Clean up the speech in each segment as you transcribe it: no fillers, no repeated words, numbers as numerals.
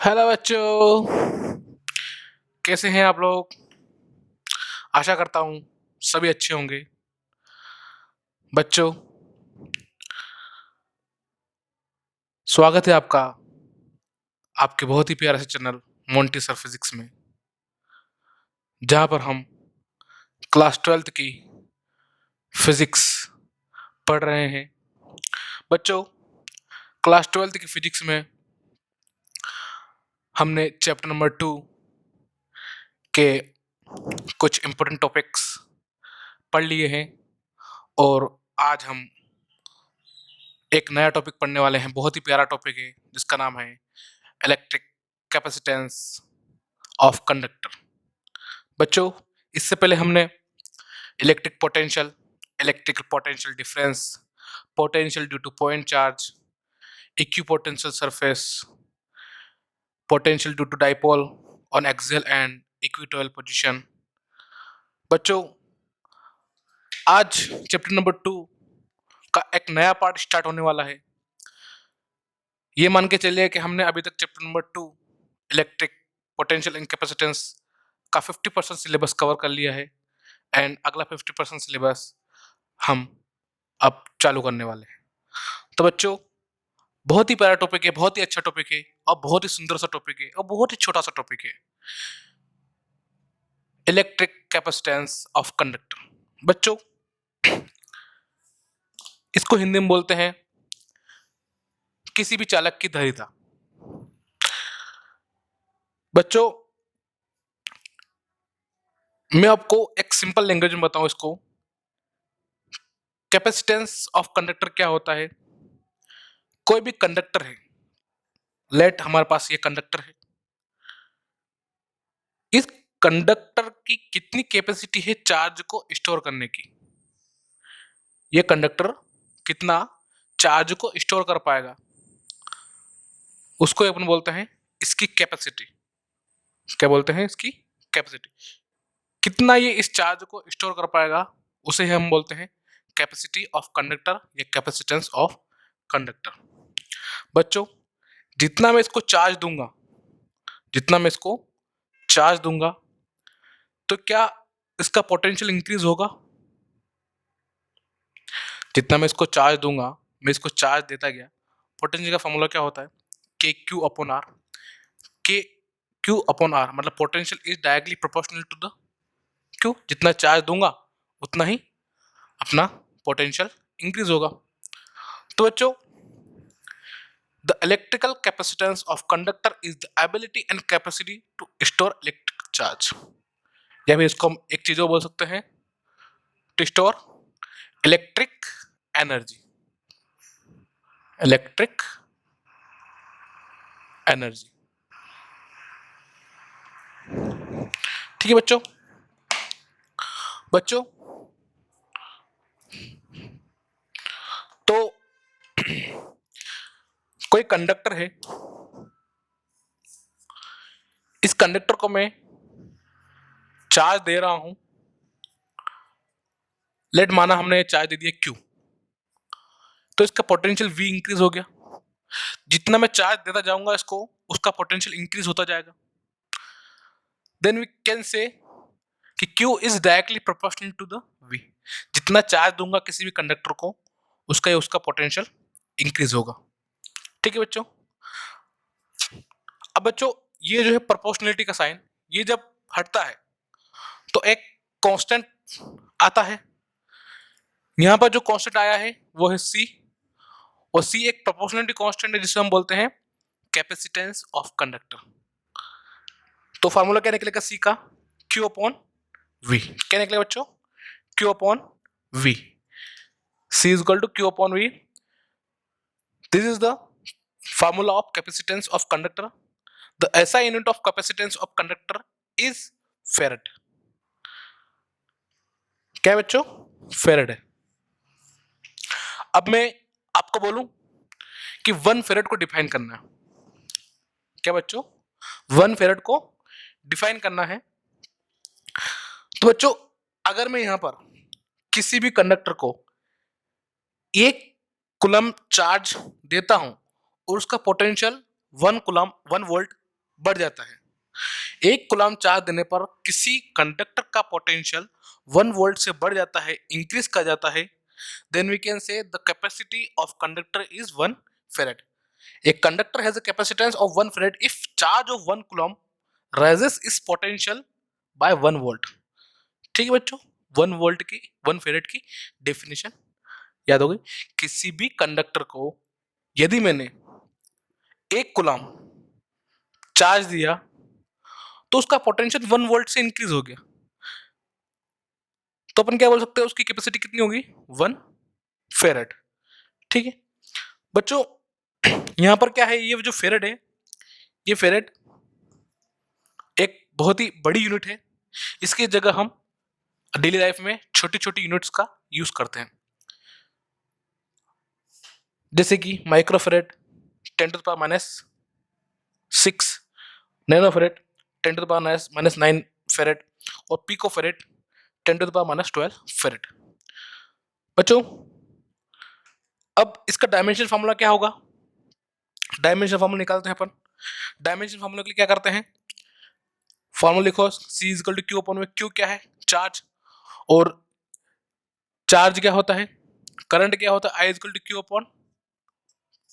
Hello बच्चों, कैसे हैं आप लोग? आशा करता हूँ सभी अच्छे होंगे। बच्चों, स्वागत है आपका आपके बहुत ही प्यारे से चैनल मोंटी सर फिजिक्स में, जहाँ पर हम क्लास 12th की फिजिक्स पढ़ रहे हैं। बच्चों, क्लास 12th की फिजिक्स में हमने चैप्टर नंबर 2 के कुछ इम्पोर्टेंट टॉपिक्स पढ़ लिए हैं और आज हम एक नया टॉपिक पढ़ने वाले हैं। बहुत ही प्यारा टॉपिक है जिसका नाम है इलेक्ट्रिक कैपेसिटेंस ऑफ कंडक्टर। बच्चों, इससे पहले हमने electric potential, electrical potential difference, potential due to point charge, equipotential surface, potential due to dipole on axial and equatorial position. बच्चों, आज चैप्टर नंबर 2 का एक नया पार्ट स्टार्ट होने वाला है। ये मान के चलिए कि हमने अभी तक chapter number 2 electric potential and capacitance का 50% सिलेबस कवर कर लिया है एंड अगला 50% सिलेबस हम अब चालू करने वाले हैं। तो बच्चों, बहुत ही प्यारा टॉपिक है, बहुत ही अच्छा टॉपिक है और बहुत ही सुंदर सा टॉपिक है और बहुत ही छोटा सा टॉपिक है, इलेक्ट्रिक कैपेसिटेंस ऑफ कंडक्टर। बच्चों, इसको हिंदी में बोलते हैं किसी भी चालक की धारिता। बच्चों, मैं आपको एक सिंपल लैंग्वेज में बताऊं इसको, कैपेसिटेंस ऑफ कंडक्टर क्या होता है। कोई भी कंडक्टर है, लेट हमारे पास ये कंडक्टर है, इस कंडक्टर की कितनी कैपेसिटी है चार्ज को स्टोर करने की। ये कंडक्टर कितना चार्ज को स्टोर कर पाएगा, उसको अपन बोलते हैं इसकी कैपेसिटी। क्या बोलते हैं? इसकी कैपेसिटी। कितना ये इस चार्ज को स्टोर कर पाएगा उसे हम बोलते हैं कैपेसिटी ऑफ कंडक्टर या कैपेसिटेंस ऑफ कंडक्टर। बच्चों, जितना मैं इसको चार्ज दूंगा, जितना मैं इसको चार्ज दूंगा तो क्या इसका पोटेंशियल इंक्रीज होगा? जितना मैं इसको चार्ज दूंगा, मैं इसको चार्ज देता गया, पोटेंशियल का फॉर्मूला क्या होता है? K q upon r. K q upon r मतलब potential is directly proportional to the q. जितना चार्ज दूंगा उतना ही अपना पोटेंशियल इंक्रीज होगा। तो बच्चों, the electrical capacitance of conductor is the ability and capacity to store electric charge, या फिर इसको हम एक चीज और बोल सकते हैं, to store electric energy. Electric energy, ठीक है बच्चों। बच्चों, तो कोई कंडक्टर है, इस कंडक्टर को मैं चार्ज दे रहा हूं, लेट माना हमने चार्ज दे दिया क्यू, तो इसका पोटेंशियल V इंक्रीज हो गया। जितना मैं चार्ज देता जाऊंगा इसको, उसका पोटेंशियल इंक्रीज होता जाएगा। देन वी कैन से कि Q is directly proportional to the V। जितना चार्ज दूंगा किसी भी कंडक्टर को, उसका पोटेंशियल इंक्रीज होगा। ठीक है बच्चों। अब बच्चों, ये जो है प्रोपोर्शनलिटी का साइन, ये जब हटता है तो एक कांस्टेंट आता है। यहां पर जो कांस्टेंट आया है वो है C, और C एक प्रोपोर्शनलिटी कांस्टेंट है जिसे हम बोलते हैं कैपेसिटेंस ऑफ कंडक्टर। तो फार्मूला क्या निकलेगा C का? Q upon V। क्या निकलेगा बच्चों? Q upon V। C is equal to Q upon V. This is the formula of capacitance of conductor. The SI unit of capacitance of conductor is Farad. क्या बच्चों? Farad है। अब मैं आपको बोलूं कि 1 फेरेड को डिफाइन करना है। क्या बच्चों? 1 फेरेड को डिफाइन करना है। तो बच्चों, अगर मैं यहां पर किसी भी कंडक्टर को 1 कूलम चार्ज देता हूं और उसका पोटेंशियल 1 कूलम 1 वोल्ट बढ़ जाता है। 1 कूलम चार्ज देने पर किसी कंडक्टर का पोटेंशियल 1 वोल्ट से बढ़ जाता है, इंक्रीज कर जाता है, then we can say the capacity of conductor is 1 farad. A conductor has a capacitance of 1 farad if charge of 1 coulomb raises its potential by 1 volt। ठीक है बच्चों, 1 वोल्ट की 1 फेरेड की डेफिनेशन याद हो गई। किसी भी कंडक्टर को यदि मैंने 1 कूलम चार्ज दिया तो उसका पोटेंशियल 1 वोल्ट से इंक्रीज हो गया, तो अपन क्या बोल सकते हैं उसकी कैपेसिटी कितनी होगी 1 फेरेड। ठीक है बच्चों, यहां पर क्या है, ये जो फेरेड है, ये फेरेड एक बहुत ही बड़ी यूनिट है। इसकी जगह हम डेली लाइफ में छोटी छोटी यूनिट्स का यूज करते हैं, जैसे कि microfarad 10 to the power -6, nanofarad 10 to the power -9 farad और picofarad 10 to the power -12 farad. बच्चों अब इसका डायमेंशन फार्मूला क्या होगा, डायमेंशन फार्मूला निकालते हैं अपन। डायमेंशन फार्मूला के लिए क्या करते हैं, फार्मूला लिखो C equal to Q upon में, क्यू क्या है चार्ज, और चार्ज क्या होता है, करंट क्या होता है I equal to Q upon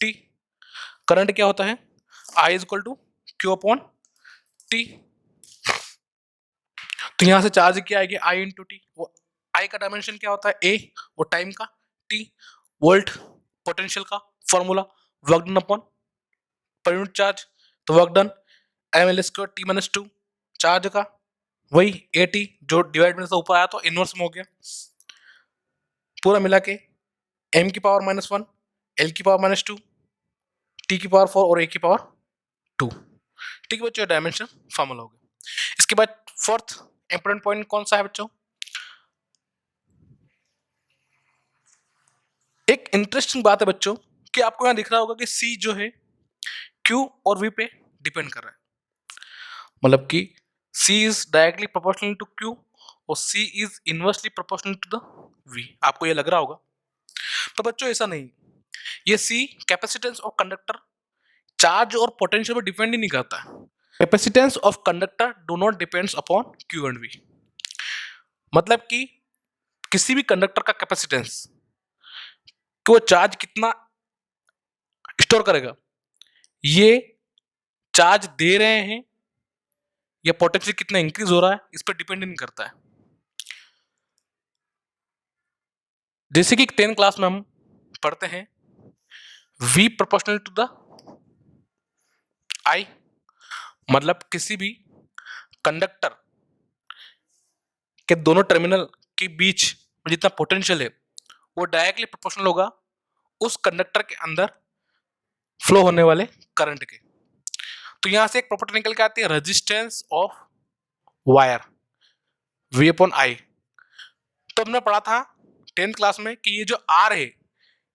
T, current क्या होता है I equal to Q upon T. तो यहां से चार्ज क्या आएगी I इंटू टी, वो I का डायमेंशन क्या होता है A, और टाइम का T, वोल्ट पोटेंशियल का formula work done upon per unit charge, तो work done ml square T minus 2, चार्ज का वही AT जो डिवाइड में से ऊपर आया तो इनवर्स में हो गया, पूरा मिला के m की पावर -1, l की पावर -2, t की पावर 4 और a की पावर 2। ठीक है बच्चों, डायमेंशन फॉर्मूला हो गया। इसके बाद फोर्थ इंपोर्टेंट पॉइंट कौन सा है बच्चों, एक इंटरेस्टिंग बात है बच्चों कि आपको यहां दिख रहा होगा कि C जो है Q और V पे डिपेंड कर रहा है, मतलब कि C is directly proportional to Q और C is inversely proportional to the V। आपको ये लग रहा होगा, तो बच्चों ऐसा नहीं, ये C capacitance of conductor charge और पोटेंशियल पर डिपेंड ही नहीं करता। Capacitance of conductor do not depends upon Q and V, मतलब कि किसी भी कंडक्टर का कैपेसिटेंस कि वो चार्ज कितना स्टोर करेगा, ये चार्ज दे रहे हैं या पोटेंशियल कितना इंक्रीज हो रहा है इस पर डिपेंड नहीं करता है। जैसे कि 10 क्लास में हम पढ़ते हैं V proportional to the I, मतलब किसी भी कंडक्टर के दोनों टर्मिनल के बीच में जितना पोटेंशियल है वो डायरेक्टली प्रोपोर्शनल होगा उस कंडक्टर के अंदर फ्लो होने वाले करंट के। तो यहां से एक प्रॉपर्टी निकल के आती है resistance of wire V upon I। तो हमने पढ़ा था 10th क्लास में कि ये जो R है,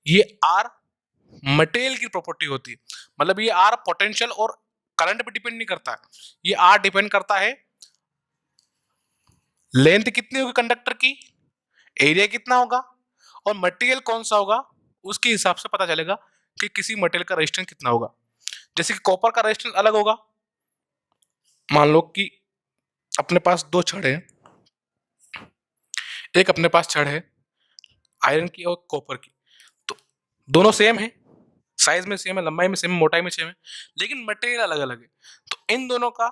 ये R मटेरियल की प्रॉपर्टी होती है, मतलब ये R पोटेंशियल और करंट पे डिपेंड नहीं करता, ये R डिपेंड करता है लेंथ कितनी होगी कंडक्टर की, एरिया कितना होगा और मटेरियल कौन सा होगा, उसके हिसाब से पता चलेगा कि किसी मटेरियल का रेजिस्टेंस कितना होगा। जैसे कि कॉपर का रेजिस्टेंस अलग होगा, मान लो कि अपने पास 2 छड़ हैं, एक अपने पास छड़ है आयरन की और कॉपर की, तो दोनों सेम है, साइज में सेम है, लंबाई में सेम है, मोटाई में सेम है, लेकिन मटेरियल अलग अलग है। तो इन दोनों का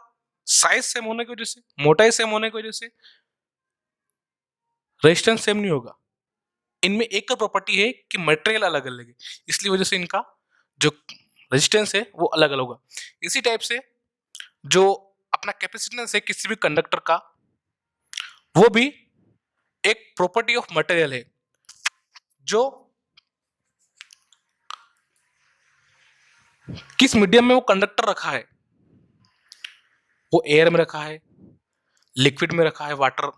साइज सेम होने की वजह से, मोटाई सेम होने की वजह से रेजिस्टेंस सेम नहीं होगा। इनमें एक प्रॉपर्टी है कि मटेरियल अलग अलग है, इसलिए वजह से इनका जो रेजिस्टेंस है वो अलग अलग होगा। इसी टाइप से जो अपना कैपेसिटेंस है किसी भी कंडक्टर का, वो भी एक प्रॉपर्टी ऑफ मटेरियल है। जो किस मीडियम में वो कंडक्टर रखा है, वो एयर में रखा है, लिक्विड में रखा है, वाटर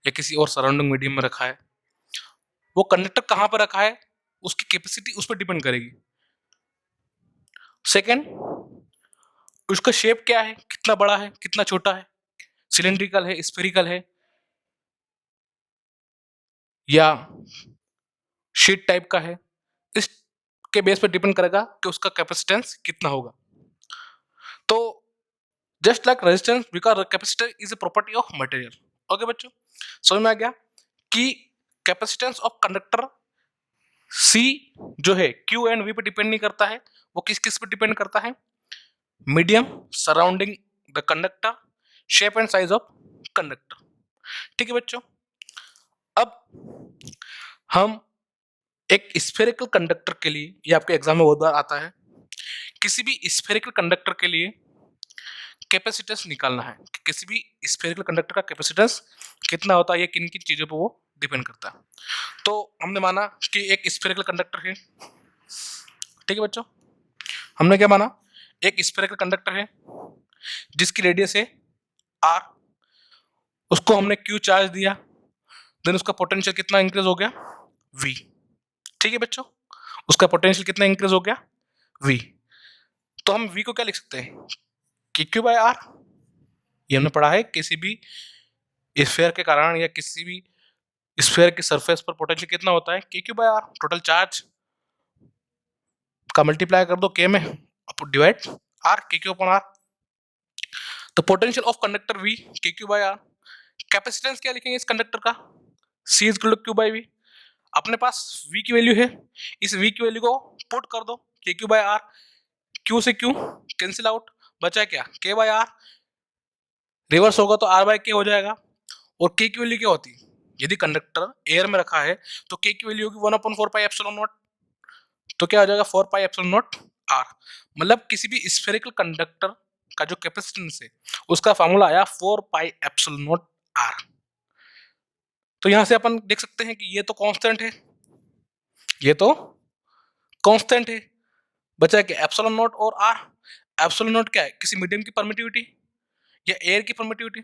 या किसी और सराउंडिंग मीडियम में रखा है, वो कंडक्टर कहां पर रखा है उसकी कैपेसिटी उस पर डिपेंड करेगी। सेकेंड, उसका शेप क्या है, कितना बड़ा है कितना छोटा है, सिलेंड्रिकल है स्फेरिकल है या शीट टाइप का है, इसके बेस पर डिपेंड करेगा कि उसका कैपेसिटेंस कितना होगा। तो just like resistance because capacitor is a property of material. Okay बच्चों, समझ में आ गया कि कैपेसिटेंस ऑफ कंडक्टर सी जो है क्यू एंड वी पे डिपेंड नहीं करता है, वो किस किस पे डिपेंड करता है, medium surrounding the conductor, shape and size of conductor. ठीक है बच्चों, अब हम एक स्फेरिकल कंडक्टर के लिए, ये आपके एग्जाम में बहुत बार आता है, किसी भी स्फेरिकल कंडक्टर के लिए कैपेसिटेंस निकालना है कि किसी भी स्फेरिकल कंडक्टर का कैपेसिटेंस कितना होता है, ये किन किन चीजों पर वो डिपेंड करता है। तो हमने माना कि एक स्फेरिकल कंडक्टर है। ठीक है बच्चों, हमने क्या माना, एक स्फेरिकल कंडक्टर है जिसकी रेडियस है r, उसको हमने q चार्ज दिया, देन उसका पोटेंशियल कितना इंक्रीज हो गया v। ठीक है बच्चों, उसका पोटेंशियल कितना इंक्रीज हो गया v। तो हम v को क्या लिख सकते हैं कि q बाय r, ये हमने पढ़ा है किसी भी स्फीयर के कारण या किसी भी स्फीयर के सरफेस पर पोटेंशियल कितना होता है k q by r, total charge का मल्टीप्लाई कर दो k में, divide r k q upon r। तो potential of conductor v k q by r। Capacitance क्या लिखेंगे इस कंडक्टर का, c is equal to q by v। अपने पास v की वैल्यू है, इस v की वैल्यू को पुट कर दो k q by r, q से q कैंसिल आउट, बचा क्या k बाय r, रिवर्स होगा तो r बाय k हो जाएगा। और k की वैल्यू क्या होती है, यदि कंडक्टर एयर में रखा है तो k की वैल्यू होगी 1/4 पाई एप्सिलॉन नॉट, तो क्या हो जाएगा 4 पाई एप्सिलॉन नॉट r। मतलब किसी भी स्फेरिकल कंडक्टर का जो कैपेसिटेंस है उसका फार्मूला आया 4 पाई एप्सिलॉन नॉट r। तो यहां से अपन देख सकते हैं कि ये तो कांस्टेंट है, ये तो कांस्टेंट है, बचा क्या एप्सिलॉन नॉट और r। एप्सिलॉन नॉट क्या है, किसी मीडियम की परमिटिविटी या एयर की परमिटिविटी,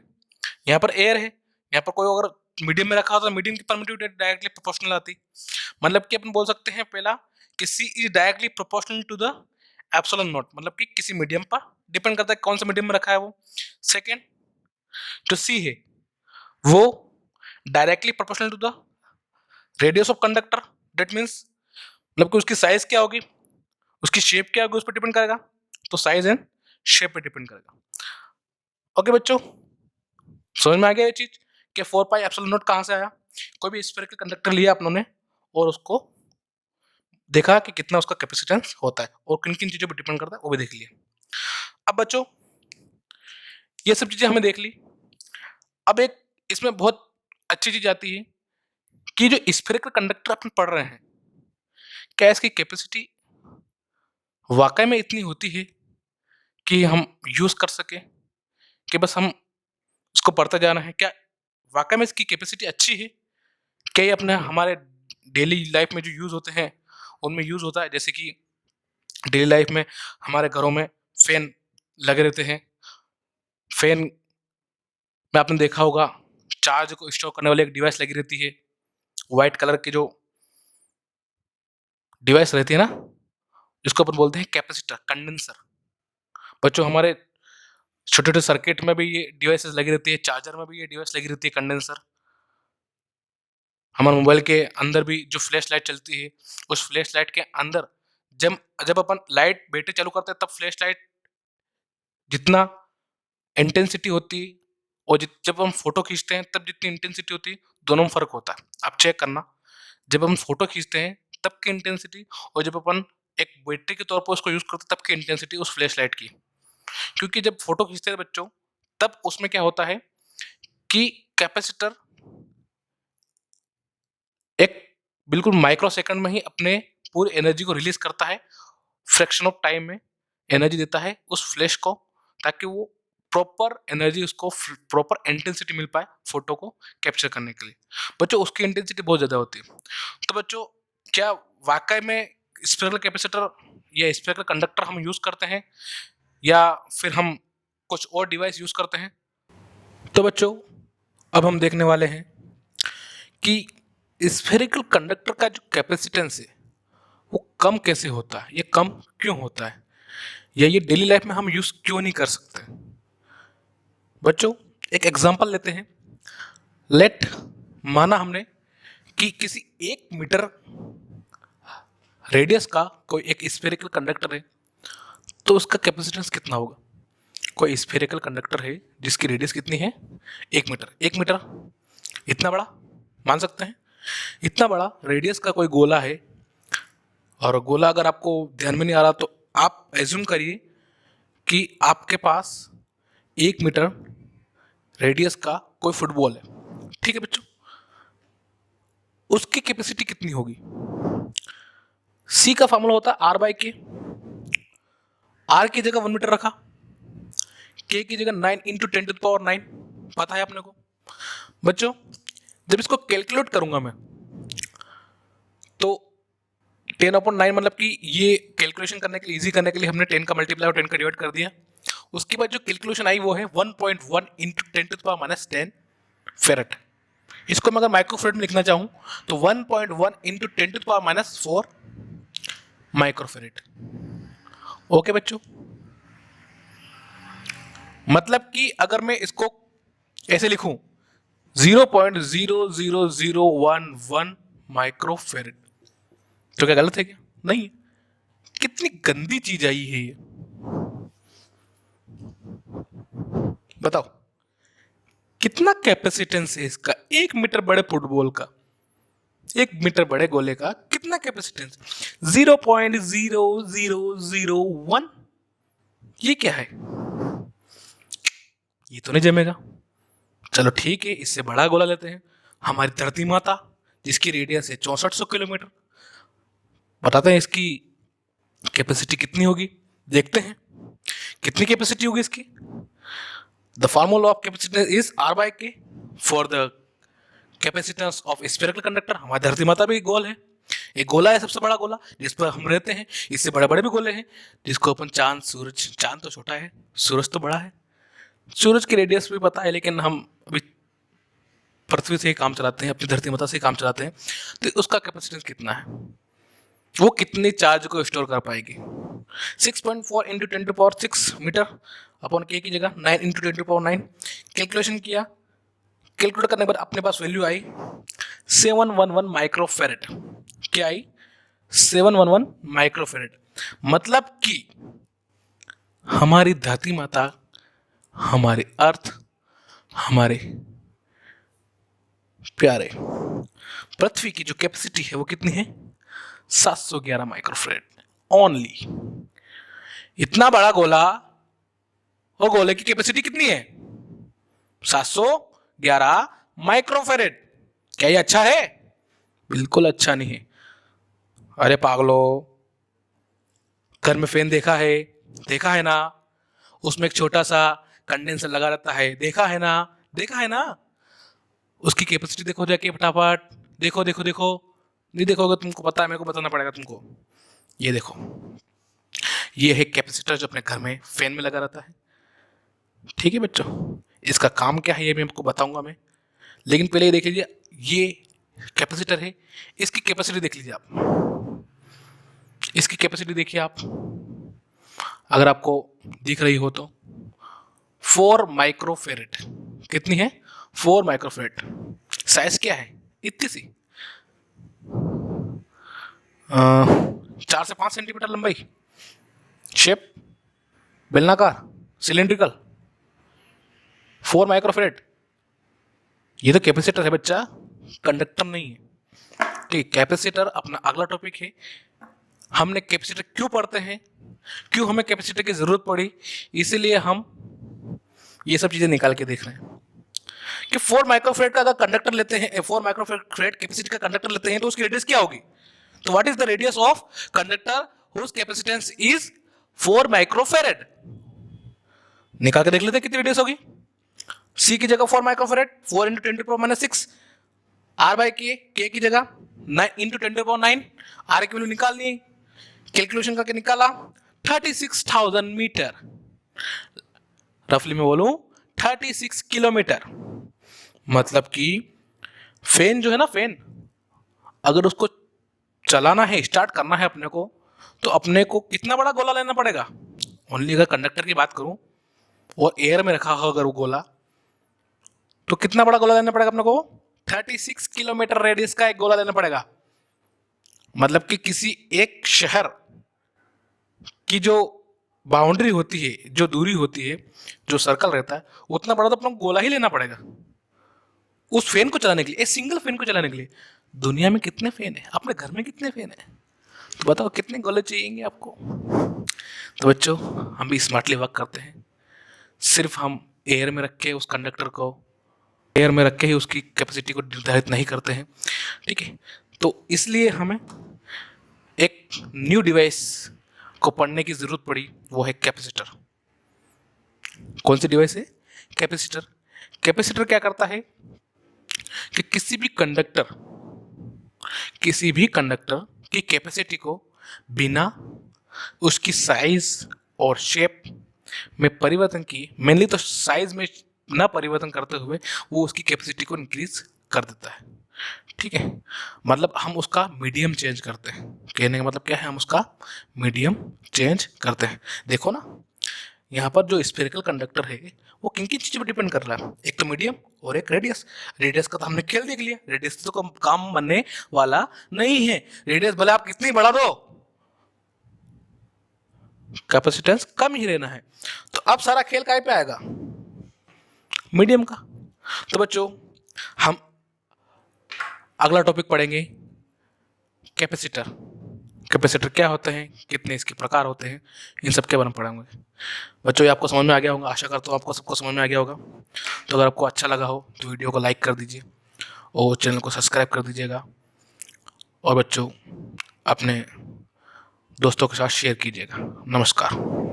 यहाँ पर एयर है, यहाँ पर कोई अगर मीडियम में रखा हो तो मीडियम की परमिटिविटी डायरेक्टली प्रोपोर्शनल आती। मतलब कि अपन बोल सकते हैं पहला कि C is directly proportional to the epsilon naught, मतलब कि किसी मीडियम पर डिपेंड करता है कौन सा मीडियम में रखा है वो। सेकेंड, जो C है वो directly proportional to the radius of conductor, that means मतलब कि उसकी साइज क्या होगी, उसकी शेप क्या होगी, उस पर डिपेंड करेगा। तो साइज एंड शेप पे डिपेंड करेगा। ओके बच्चों, समझ में आ गया ये चीज कि 4 पाई एप्सिलॉन नॉट कहां से आया। कोई भी स्फेरिकल कंडक्टर लिया अपनों ने और उसको देखा कि कितना उसका कैपेसिटेंस होता है और किन किन चीजों पर डिपेंड करता है वो भी देख लिया। अब बच्चों ये सब चीजें हमें देख ली। अब एक इसमें बहुत अच्छी चीज आती है कि जो स्फेरिकल कंडक्टर अपन पढ़ रहे हैं, क्या इसकी कैपेसिटी वाकई में इतनी होती है कि हम यूज कर सके, कि बस हम उसको पढ़ते जाना है। क्या वाकई में इसकी कैपेसिटी अच्छी है, क्या ये अपने हमारे डेली लाइफ में जो यूज होते हैं उनमें यूज होता है। जैसे कि डेली लाइफ में हमारे घरों में फैन लगे रहते हैं, फैन में आपने देखा होगा चार्ज को स्टोर करने वाली एक डिवाइस लगी रहती है, व्हाइट कलर की जो डिवाइस रहती है ना, जिसको अपन बोलते हैं कैपेसिटर, कंडेंसर। बच्चों हमारे छोटे छोटे सर्किट में भी ये डिवाइसेस लगी रहती है, चार्जर में भी ये डिवाइस लगी रहती है कंडेंसर। हमारे मोबाइल के अंदर भी जो फ्लैश लाइट चलती है, उस फ्लैश लाइट के अंदर जब जब अपन लाइट बैटरी चालू करते हैं तब फ्लैश लाइट जितना इंटेंसिटी होती है और जब हम फोटो खींचते हैं तब जितनी इंटेंसिटी होती है, दोनों में फर्क होता है। आप चेक करना, जब हम फोटो खींचते हैं तब की इंटेंसिटी और जब अपन एक बैटरी के तौर पर उसको यूज करते हैं तब की इंटेंसिटी उस फ्लैश लाइट की। क्योंकि जब फोटो खींचते हैं बच्चों तब उसमें क्या होता है कि कैपेसिटर एक बिल्कुल माइक्रो सेकंड में ही अपने पूरी एनर्जी को रिलीज करता है, फ्रैक्शन ऑफ टाइम में एनर्जी देता है उस फ्लैश को, ताकि वो प्रॉपर एनर्जी, उसको प्रॉपर इंटेंसिटी मिल पाए फोटो को कैप्चर करने के लिए। बच्चों उसकी इंटेंसिटी बहुत ज़्यादा होती है। तो बच्चों क्या वाकई में स्फेरिकल कैपेसिटर या स्फेरिकल कंडक्टर हम यूज़ करते हैं या फिर हम कुछ और डिवाइस यूज़ करते हैं? तो बच्चों अब हम देखने वाले हैं कि स्फेरिकल कंडक्टर का जो कैपेसिटेंस है वो कम कैसे होता है, ये कम क्यों होता है, या ये डेली लाइफ में हम यूज क्यों नहीं कर सकते। बच्चों एक एग्जांपल लेते हैं। लेट माना हमने कि किसी 1 मीटर रेडियस का कोई एक स्फेरिकल कंडक्टर है, तो उसका कैपेसिटेंस कितना होगा। कोई स्फेरिकल कंडक्टर है जिसकी रेडियस कितनी है 1 मीटर। 1 मीटर इतना बड़ा मान सकते हैं, इतना बड़ा रेडियस का कोई गोला है। और गोला अगर आपको ध्यान में नहीं आ रहा तो आप एज्यूम करिए कि आपके पास 1 मीटर रेडियस का कोई फुटबॉल है, ठीक है बच्चों। उसकी कैपेसिटी कितनी होगी? सी का फॉर्मूला होता है R/K। आर की जगह 1 मीटर रखा, के की जगह 9 × 10⁹ पता है अपने को। बच्चों जब इसको कैलकुलेट करूंगा मैं तो 10/9 मतलब कि ये कैलकुलेशन करने के लिए, इजी करने के लिए हमने 10 का मल्टीप्लाई और 10 का डिवाइड कर दिया। उसके बाद जो कैलकुलेशन आई वो है 1.1 × 10⁻⁻10 फेरेट। इसको मैं अगर माइक्रोफेरेट में लिखना चाहूं तो 1.1 × 10⁻⁴ माइक्रोफेरेट। ओके बच्चों, मतलब कि अगर मैं इसको ऐसे लिखूं 0.00011 माइक्रोफेरेट तो क्या गलत है क्या? नहीं। कितनी गंदी चीज आई है ये, बताओ कितना कैपेसिटेंस है इसका। 1 मीटर बड़े फुटबॉल का, 1 मीटर बड़े गोले का कितना कैपेसिटेंस? 0.0001। ये क्या है? ये तो नहीं जमेगा। चलो ठीक है, इससे बड़ा गोला लेते हैं, हमारी धरती माता जिसकी रेडियस है 6400 किलोमीटर। बताते हैं इसकी कैपेसिटी कितनी होगी, देखते हैं कितनी कैपेसिटी होगी इसकी। The formula of capacitance is R/K for the capacitance of spherical conductor. हमारी धरती माता भी गोल है, एक गोला है सबसे बड़ा गोला जिस पर हम रहते हैं। इससे बड़े बड़े भी गोले हैं जिसको अपन चांद, सूरज, चांद तो छोटा है, सूरज तो बड़ा है, सूरज की रेडियस भी पता है, लेकिन हम अभी पृथ्वी से ही काम चलाते हैं, अपनी धरती माता से ही काम चलाते हैं। तो उसका कैपेसिटेंस कितना है, वो कितने चार्ज को स्टोर कर पाएगी? 6.4 × 10⁻⁶ मीटर अपॉन के की जगह 9 × 10⁻9। कैलकुलेशन किया, कैलकुलेट करने के बाद अपने पास वैल्यू आई 711 माइक्रोफेरेट। क्या आई? 711 माइक्रोफेरेट। मतलब कि हमारी धरती माता, हमारे अर्थ, हमारे प्यारे पृथ्वी की जो कैपेसिटी है वो कितनी है? 711 माइक्रोफेरेट ओनली। इतना बड़ा गोला, वो गोले की कैपेसिटी कितनी है? 711 माइक्रोफेरेट। क्या ये अच्छा है? बिल्कुल अच्छा नहीं है। अरे पागलो, घर में फैन देखा है ना, उसमें एक छोटा सा कंडेंसर लगा रहता है, देखा है ना। उसकी कैपेसिटी देखो जाके फटाफट, देखो। नहीं देखोगे तुमको पता है, मेरे को बताना पड़ेगा तुमको। ये देखो, ये है कैपेसिटर जो अपने घर में फैन में लगा रहता है। ठीक है बच्चों, इसका काम क्या है ये मैं आपको बताऊंगा मैं, लेकिन पहले ये देख लीजिए, ये कैपेसिटर है, इसकी कैपेसिटी देख लीजिए आप, इसकी कैपेसिटी देखिए आप, अगर आपको दिख रही हो तो 4 माइक्रोफेरेट। कितनी है? 4 माइक्रोफेरेट। साइज क्या है? इतनी सी 4 से 5 सेंटीमीटर लंबाई, शेप बेलनाकार, सिलेंड्रिकल, 4 माइक्रोफेरेट। ये तो कैपेसिटर है बच्चा, कंडक्टर नहीं है। ठीक, कैपेसिटर अपना अगला टॉपिक है। हमने कैपेसिटर क्यों पढ़ते हैं, क्यों हमें कैपेसिटर की जरूरत पड़ी, इसीलिए हम ये सब चीजें निकाल के देख रहे हैं कि 4 माइक्रोफेरेट का अगर कंडक्टर लेते हैं, 4 माइक्रोफेरेट कैपेसिटी का कंडक्टर लेते हैं तो उसकी रेडियस क्या होगी? तो what is the radius of conductor whose capacitance is 4 microfarad? निकाल के देख लेते हैं कितनी रेडियस होगी। सी की जगह 4 माइक्रोफेरेट, 4 × 10⁻⁶, R/K, के की जगह 9 × 10⁻9, आर की वैल्यू निकाल ली, कैलकुलेशन करके निकाला 36,000 मीटर, रफली में बोलूं 36 किलोमीटर। मतलब कि फैन जो है ना, फैन अगर उसको चलाना है, स्टार्ट करना है अपने को, तो अपने को कितना बड़ा गोला लेना पड़ेगा? ओनली अगर कंडक्टर की बात करूं और एयर में रखा हो अगर वो गोला, तो कितना बड़ा गोला लेना पड़ेगा अपने को? 36 किलोमीटर रेडियस का एक गोला लेना पड़ेगा। मतलब कि किसी एक शहर की जो बाउंड्री होती है, जो दूरी होती है, जो सर्कल रहता है, उतना बड़ा तो अपना गोला ही लेना पड़ेगा उस फैन को चलाने के लिए, एक सिंगल फैन को चलाने के लिए। दुनिया में कितने फैन है, अपने घर में कितने फैन है, तो बताओ कितने गोले चाहिए आपको। तो बच्चों, हम भी स्मार्टली वर्क करते हैं। सिर्फ हम एयर में रख के उस कंडक्टर को एयर में रख के ही उसकी कैपेसिटी को निर्धारित नहीं करते हैं, ठीक है। तो इसलिए हमें एक न्यू डिवाइस को पढ़ने की जरूरत पड़ी, वो है कैपेसिटर। कौन सी डिवाइस है? कैपेसिटर। कैपेसिटर क्या करता है कि किसी भी कंडक्टर की कैपेसिटी को बिना उसकी साइज और शेप में परिवर्तन किए, मेनली तो साइज में ना परिवर्तन करते हुए, वो उसकी कैपेसिटी को इंक्रीज कर देता है, ठीक है। मतलब हम उसका मीडियम चेंज करते हैं। कहने का मतलब क्या है, हम उसका मीडियम चेंज करते हैं। देखो ना, यहाँ पर जो स्फेरिकल कंडक्टर है वो किन किन चीज़ों पर डिपेंड कर रहा है, एक तो मीडियम और एक रेडियस। रेडियस का तो हमने खेल देख लिया, रेडियस तो काम बनने वाला नहीं है। रेडियस भले आप कितनी बढ़ा दो, कैपेसिटेंस कम ही रहना है। तो अब सारा खेल काय पे आएगा? मीडियम का। तो बच्चों, हम अगला टॉपिक पढ़ेंगे कैपेसिटर। कैपेसिटर क्या होते हैं, कितने इसके प्रकार होते हैं, इन सब के बारे में पढ़ेंगे। बच्चों, ये आपको समझ में आ गया होगा, आशा करता हूँ आपको सबको समझ में आ गया होगा। तो अगर आपको अच्छा लगा हो तो वीडियो को लाइक कर दीजिए और चैनल को सब्सक्राइब कर दीजिएगा। और बच्चों, अपने दोस्तों के साथ शेयर कीजिएगा। नमस्कार।